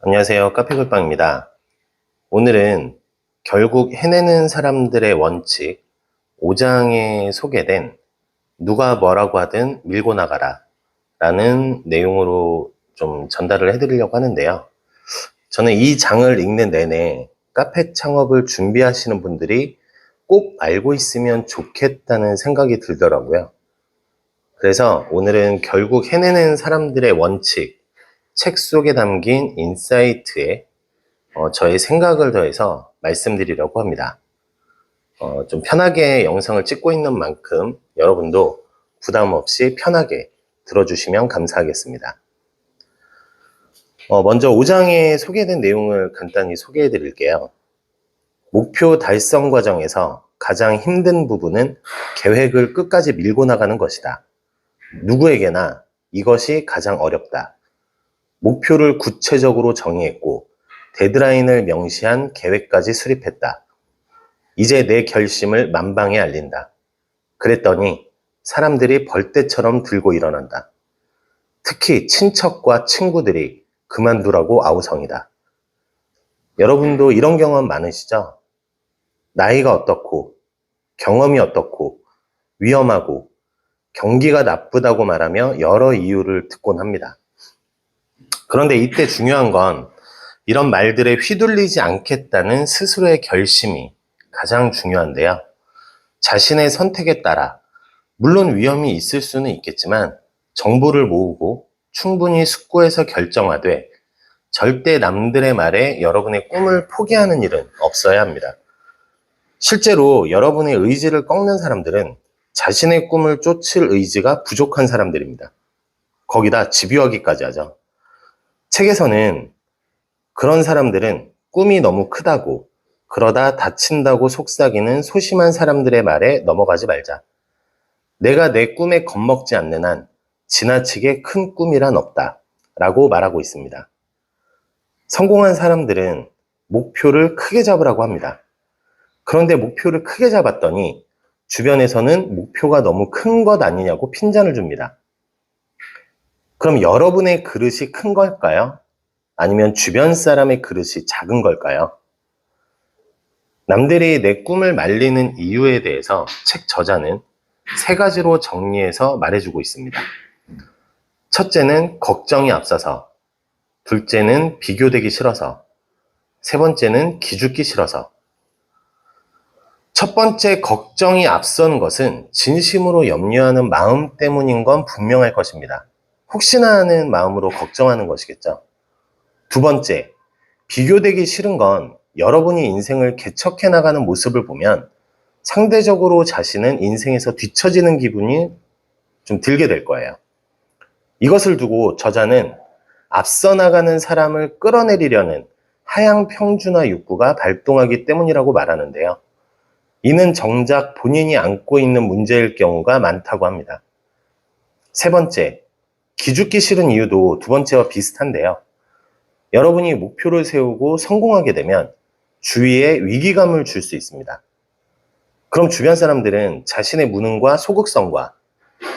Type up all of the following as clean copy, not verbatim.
안녕하세요. 카페굴빵입니다. 오늘은 결국 해내는 사람들의 원칙 5장에 소개된 누가 뭐라고 하든 밀고 나가라 라는 내용으로 좀 전달을 해드리려고 하는데요. 저는 이 장을 읽는 내내 카페 창업을 준비하시는 분들이 꼭 알고 있으면 좋겠다는 생각이 들더라고요. 그래서 오늘은 결국 해내는 사람들의 원칙, 책 속에 담긴 인사이트에 저의 생각을 더해서 말씀드리려고 합니다. 좀 편하게 영상을 찍고 있는 만큼 여러분도 부담 없이 편하게 들어주시면 감사하겠습니다. 먼저 5장에 소개된 내용을 간단히 소개해 드릴게요. 목표 달성 과정에서 가장 힘든 부분은 계획을 끝까지 밀고 나가는 것이다. 누구에게나 이것이 가장 어렵다. 목표를 구체적으로 정의했고 데드라인을 명시한 계획까지 수립했다. 이제 내 결심을 만방에 알린다. 그랬더니 사람들이 벌떼처럼 들고 일어난다. 특히 친척과 친구들이 그만두라고 아우성이다. 여러분도 이런 경험 많으시죠? 나이가 어떻고, 경험이 어떻고, 위험하고, 경기가 나쁘다고 말하며 여러 이유를 듣곤 합니다. 그런데 이때 중요한 건 이런 말들에 휘둘리지 않겠다는 스스로의 결심이 가장 중요한데요. 자신의 선택에 따라 물론 위험이 있을 수는 있겠지만 정보를 모으고 충분히 숙고해서 결정하되 절대 남들의 말에 여러분의 꿈을 포기하는 일은 없어야 합니다. 실제로 여러분의 의지를 꺾는 사람들은 자신의 꿈을 쫓을 의지가 부족한 사람들입니다. 거기다 집요하기까지 하죠. 책에서는 그런 사람들은 꿈이 너무 크다고 그러다 다친다고 속삭이는 소심한 사람들의 말에 넘어가지 말자. 내가 내 꿈에 겁먹지 않는 한 지나치게 큰 꿈이란 없다 라고 말하고 있습니다. 성공한 사람들은 목표를 크게 잡으라고 합니다. 그런데 목표를 크게 잡았더니 주변에서는 목표가 너무 큰 것 아니냐고 핀잔을 줍니다. 그럼 여러분의 그릇이 큰 걸까요? 아니면 주변 사람의 그릇이 작은 걸까요? 남들이 내 꿈을 말리는 이유에 대해서 책 저자는 3가지로 정리해서 말해주고 있습니다. 첫째는 걱정이 앞서서, 둘째는 비교되기 싫어서, 세 번째는 기죽기 싫어서. 첫 번째 걱정이 앞서는 것은 진심으로 염려하는 마음 때문인 건 분명할 것입니다. 혹시나 하는 마음으로 걱정하는 것이겠죠. 두 번째, 비교되기 싫은 건 여러분이 인생을 개척해 나가는 모습을 보면 상대적으로 자신은 인생에서 뒤처지는 기분이 좀 들게 될 거예요. 이것을 두고 저자는 앞서 나가는 사람을 끌어내리려는 하향 평준화 욕구가 발동하기 때문이라고 말하는데요. 이는 정작 본인이 안고 있는 문제일 경우가 많다고 합니다. 세 번째, 기죽기 싫은 이유도 두 번째와 비슷한데요. 여러분이 목표를 세우고 성공하게 되면 주위에 위기감을 줄 수 있습니다. 그럼 주변 사람들은 자신의 무능과 소극성과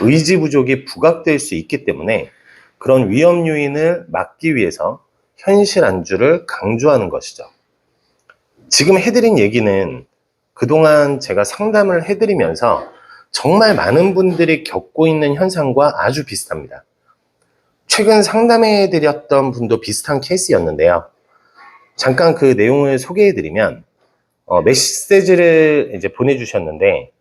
의지 부족이 부각될 수 있기 때문에 그런 위험 요인을 막기 위해서 현실 안주를 강조하는 것이죠. 지금 해드린 얘기는 그동안 제가 상담을 해드리면서 정말 많은 분들이 겪고 있는 현상과 아주 비슷합니다. 최근 상담해드렸던 분도 비슷한 케이스였는데요. 잠깐 그 내용을 소개해드리면 메시지를 이제 보내주셨는데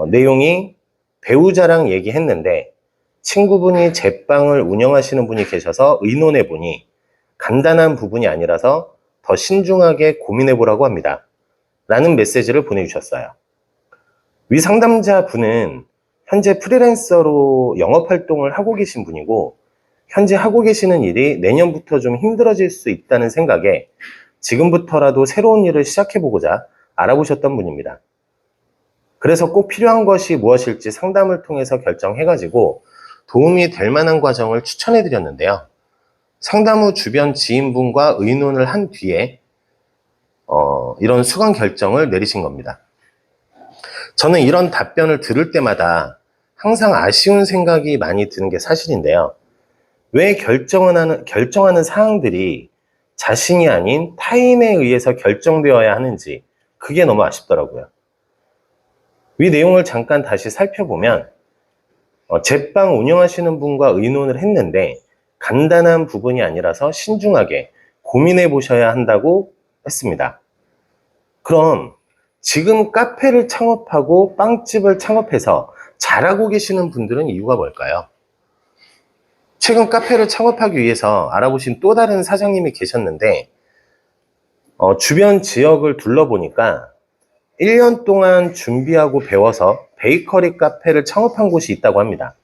내용이 배우자랑 얘기했는데 친구분이 제빵을 운영하시는 분이 계셔서 의논해보니 간단한 부분이 아니라서 더 신중하게 고민해보라고 합니다. 라는 메시지를 보내주셨어요. 위 상담자 분은 현재 프리랜서로 영업활동을 하고 계신 분이고 현재 하고 계시는 일이 내년부터 좀 힘들어질 수 있다는 생각에 지금부터라도 새로운 일을 시작해보고자 알아보셨던 분입니다. 그래서 꼭 필요한 것이 무엇일지 상담을 통해서 결정해가지고 도움이 될 만한 과정을 추천해드렸는데요. 상담 후 주변 지인분과 의논을 한 뒤에 이런 수강 결정을 내리신 겁니다. 저는 이런 답변을 들을 때마다 항상 아쉬운 생각이 많이 드는 게 사실인데요. 왜 결정하는 사항들이 자신이 아닌 타인에 의해서 결정되어야 하는지, 그게 너무 아쉽더라고요. 이 내용을 잠깐 다시 살펴보면 제빵 운영하시는 분과 의논을 했는데 간단한 부분이 아니라서 신중하게 고민해 보셔야 한다고 했습니다. 그럼 지금 카페를 창업하고 빵집을 창업해서 잘하고 계시는 분들은 이유가 뭘까요? 최근 카페를 창업하기 위해서 알아보신 또 다른 사장님이 계셨는데 주변 지역을 둘러보니까 1년 동안 준비하고 배워서 베이커리 카페를 창업한 곳이 있다고 합니다.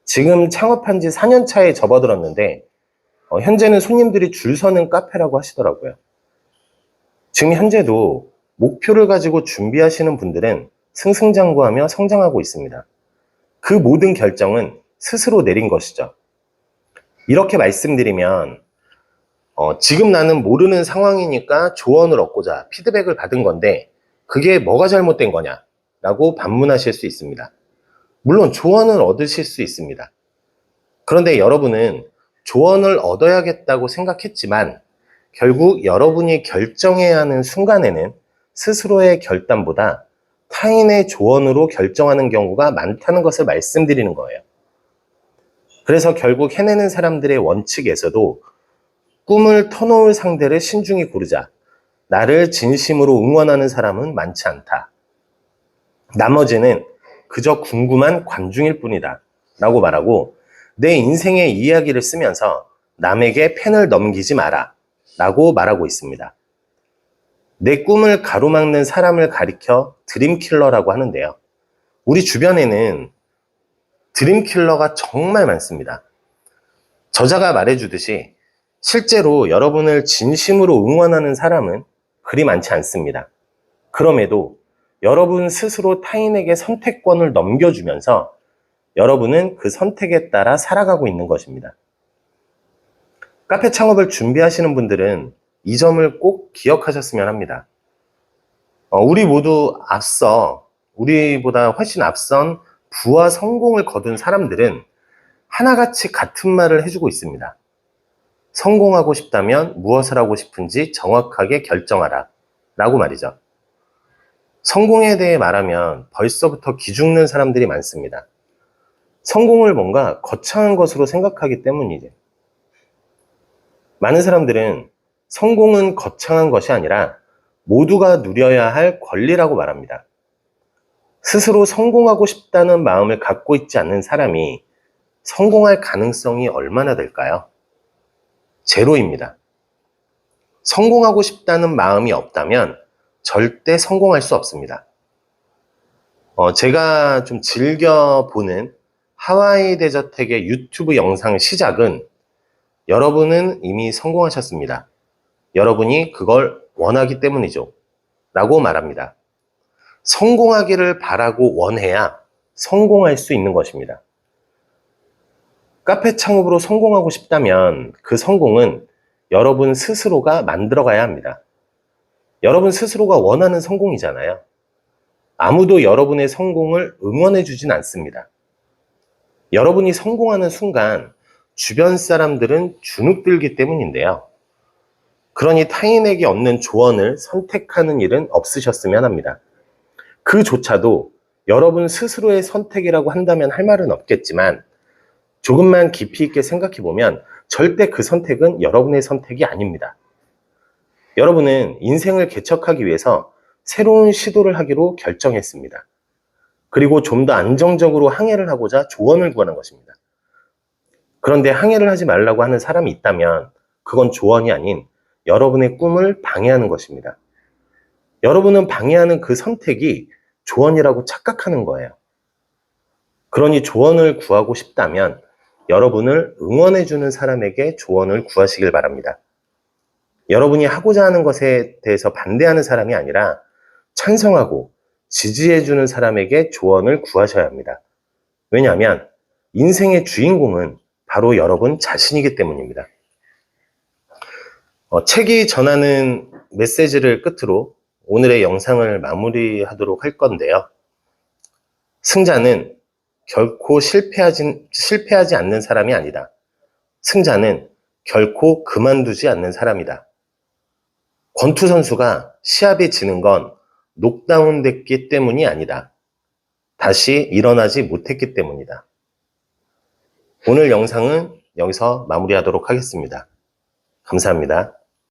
지금 창업한 지 4년 차에 접어들었는데 현재는 손님들이 줄 서는 카페라고 하시더라고요. 지금 현재도 목표를 가지고 준비하시는 분들은 승승장구하며 성장하고 있습니다. 그 모든 결정은 스스로 내린 것이죠. 이렇게 말씀드리면 지금 나는 모르는 상황이니까 조언을 얻고자 피드백을 받은 건데 그게 뭐가 잘못된 거냐 라고 반문하실 수 있습니다. 물론 조언을 얻으실 수 있습니다. 그런데 여러분은 조언을 얻어야겠다고 생각했지만 결국 여러분이 결정해야 하는 순간에는 스스로의 결단보다 타인의 조언으로 결정하는 경우가 많다는 것을 말씀드리는 거예요. 그래서 결국 해내는 사람들의 원칙에서도 꿈을 터놓을 상대를 신중히 고르자. 나를 진심으로 응원하는 사람은 많지 않다. 나머지는 그저 궁금한 관중일 뿐이다. 라고 말하고 내 인생의 이야기를 쓰면서 남에게 펜을 넘기지 마라. 라고 말하고 있습니다. 내 꿈을 가로막는 사람을 가리켜 드림킬러라고 하는데요. 우리 주변에는 드림킬러가 정말 많습니다. 저자가 말해주듯이 실제로 여러분을 진심으로 응원하는 사람은 그리 많지 않습니다. 그럼에도 여러분 스스로 타인에게 선택권을 넘겨주면서 여러분은 그 선택에 따라 살아가고 있는 것입니다. 카페 창업을 준비하시는 분들은 이 점을 꼭 기억하셨으면 합니다. 우리 모두 우리보다 훨씬 앞선 부와 성공을 거둔 사람들은 하나같이 같은 말을 해주고 있습니다. 성공하고 싶다면 무엇을 하고 싶은지 정확하게 결정하라 라고 말이죠. 성공에 대해 말하면 벌써부터 기죽는 사람들이 많습니다. 성공을 뭔가 거창한 것으로 생각하기 때문이죠. 많은 사람들은 성공은 거창한 것이 아니라 모두가 누려야 할 권리라고 말합니다. 스스로 성공하고 싶다는 마음을 갖고 있지 않는 사람이 성공할 가능성이 얼마나 될까요? 제로입니다. 성공하고 싶다는 마음이 없다면 절대 성공할 수 없습니다. 제가 좀 즐겨보는 하와이 대저택의 유튜브 영상 시작은 여러분은 이미 성공하셨습니다. 여러분이 그걸 원하기 때문이죠. 라고 말합니다. 성공하기를 바라고 원해야 성공할 수 있는 것입니다. 카페 창업으로 성공하고 싶다면 그 성공은 여러분 스스로가 만들어가야 합니다. 여러분 스스로가 원하는 성공이잖아요. 아무도 여러분의 성공을 응원해주진 않습니다. 여러분이 성공하는 순간 주변 사람들은 주눅들기 때문인데요. 그러니 타인에게 얻는 조언을 선택하는 일은 없으셨으면 합니다. 그조차도 여러분 스스로의 선택이라고 한다면 할 말은 없겠지만 조금만 깊이 있게 생각해 보면 절대 그 선택은 여러분의 선택이 아닙니다. 여러분은 인생을 개척하기 위해서 새로운 시도를 하기로 결정했습니다. 그리고 좀 더 안정적으로 항해를 하고자 조언을 구하는 것입니다. 그런데 항해를 하지 말라고 하는 사람이 있다면 그건 조언이 아닌 여러분의 꿈을 방해하는 것입니다. 여러분은 방해하는 그 선택이 조언이라고 착각하는 거예요. 그러니 조언을 구하고 싶다면 여러분을 응원해주는 사람에게 조언을 구하시길 바랍니다. 여러분이 하고자 하는 것에 대해서 반대하는 사람이 아니라 찬성하고 지지해주는 사람에게 조언을 구하셔야 합니다. 왜냐하면 인생의 주인공은 바로 여러분 자신이기 때문입니다. 책이 전하는 메시지를 끝으로 오늘의 영상을 마무리하도록 할 건데요. 승자는 결코 실패하지 않는 사람이 아니다. 승자는 결코 그만두지 않는 사람이다. 권투 선수가 시합이 지는 건 녹다운 됐기 때문이 아니다. 다시 일어나지 못했기 때문이다. 오늘 영상은 여기서 마무리하도록 하겠습니다. 감사합니다.